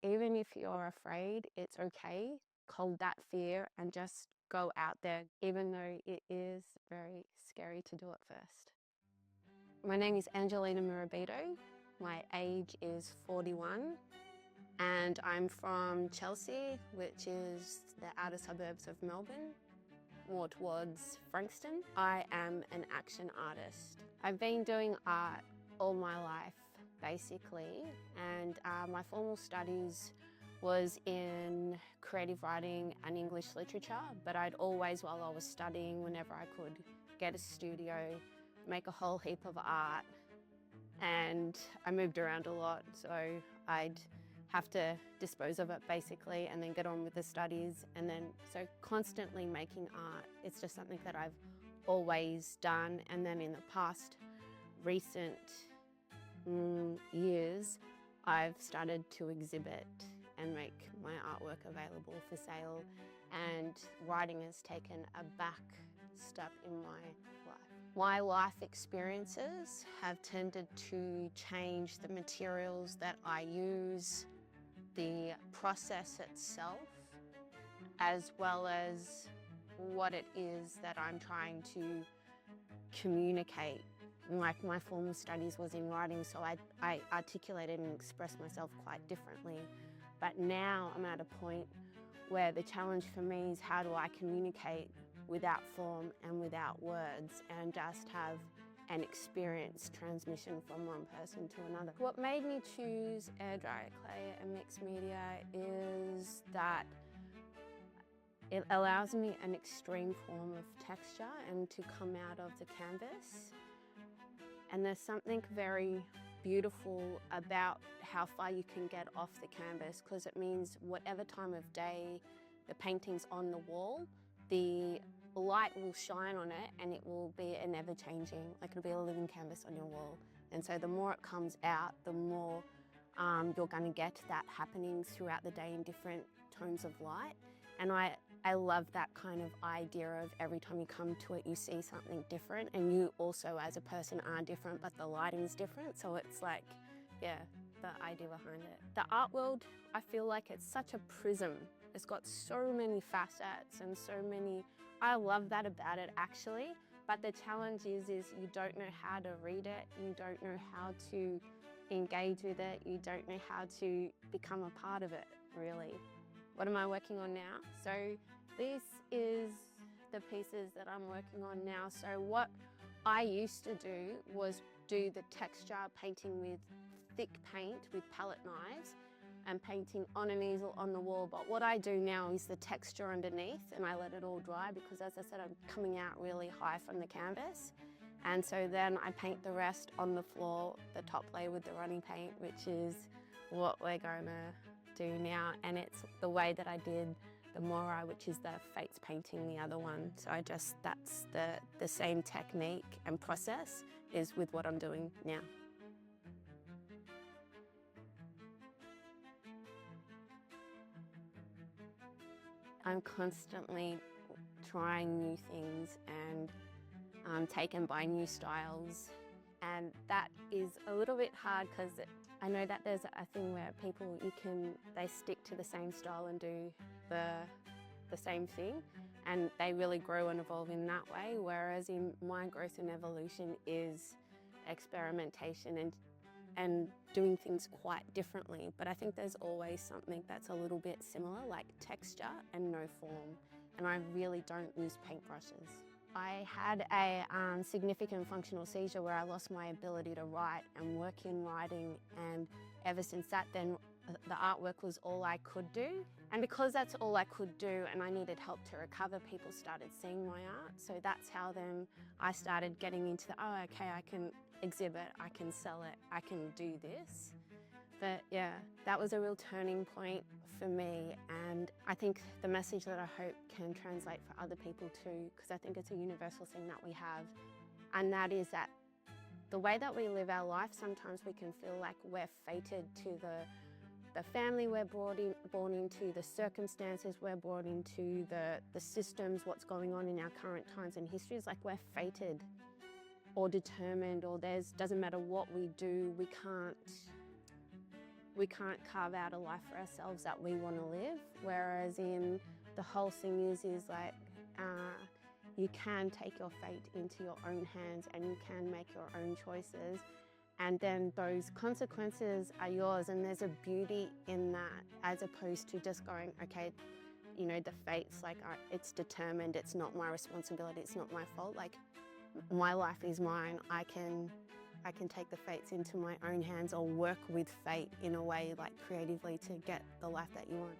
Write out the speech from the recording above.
even if you're afraid, it's okay. Hold that fear and just go out there, even though it is very scary to do it first. My name is Angelina Mirabito. My age is 41 and I'm from Chelsea, which is the outer suburbs of Melbourne, more towards Frankston. I am an action artist. I've been doing art all my life, basically, and my formal studies was in creative writing and English literature, but I'd always, while I was studying, whenever I could, get a studio, make a whole heap of art, and I moved around a lot, so I'd have to dispose of it basically and then get on with the studies, and then so constantly making art. It's just something that I've always done, and then in the past recent years I've started to exhibit and make my artwork available for sale, and writing has taken a back step in my life. My life experiences have tended to change the materials that I use, the process itself, as well as what it is that I'm trying to communicate. Like my formal studies was in writing, so I articulated and expressed myself quite differently. But now I'm at a point where the challenge for me is how do I communicate without form and without words and just have an experience transmission from one person to another. What made me choose air dry clay and mixed media is that it allows me an extreme form of texture and to come out of the canvas. And there's something very beautiful about how far you can get off the canvas, because it means whatever time of day the painting's on the wall, the light will shine on it and it will be an ever-changing, like it'll be a living canvas on your wall. And so the more it comes out, the more you're going to get that happening throughout the day in different tones of light. And I love that kind of idea of every time you come to it, you see something different, and you also as a person are different, but the lighting's different. So it's like, yeah, the idea behind it. The art world, I feel like it's such a prism. It's got so many facets and so many, I love that about it actually, but the challenge is you don't know how to read it, you don't know how to engage with it, you don't know how to become a part of it, really. What am I working on now? So this is the pieces that I'm working on now. So what I used to do was do the texture painting with thick paint with palette knives and painting on an easel on the wall. But what I do now is the texture underneath, and I let it all dry because, as I said, I'm coming out really high from the canvas. And so then I paint the rest on the floor, the top layer with the running paint, which is what we're going to do now. And it's the way that I did the Mora, which is the Fates painting, the other one. So that's the same technique and process is with what I'm doing now. I'm constantly trying new things and taken by new styles, and that is a little bit hard because I know that there's a thing where people, they stick to the same style and do the same thing, and they really grow and evolve in that way, whereas in my growth and evolution is experimentation and doing things quite differently. But I think there's always something that's a little bit similar, like texture and no form, and I really don't use paintbrushes. I had a significant functional seizure where I lost my ability to write and work in writing, and ever since that then the artwork was all I could do. And because that's all I could do and I needed help to recover, people started seeing my art. So that's how then I started getting into oh, okay, I can exhibit, I can sell it, I can do this. But yeah, that was a real turning point for me, and I think the message that I hope can translate for other people too, because I think it's a universal thing that we have, and that is that the way that we live our life, sometimes we can feel like we're fated to the family we're born into, the circumstances we're born into, the systems, what's going on in our current times and histories, like we're fated or determined, or doesn't matter what we do, we can't we can't carve out a life for ourselves that we want to live, whereas in the whole thing is like you can take your fate into your own hands and you can make your own choices, and then those consequences are yours, and there's a beauty in that, as opposed to just going, okay, you know, the fate's like, it's determined, it's not my responsibility, it's not my fault. Like, my life is mine. I can take the fates into my own hands, or work with fate in a way, like creatively, to get the life that you want.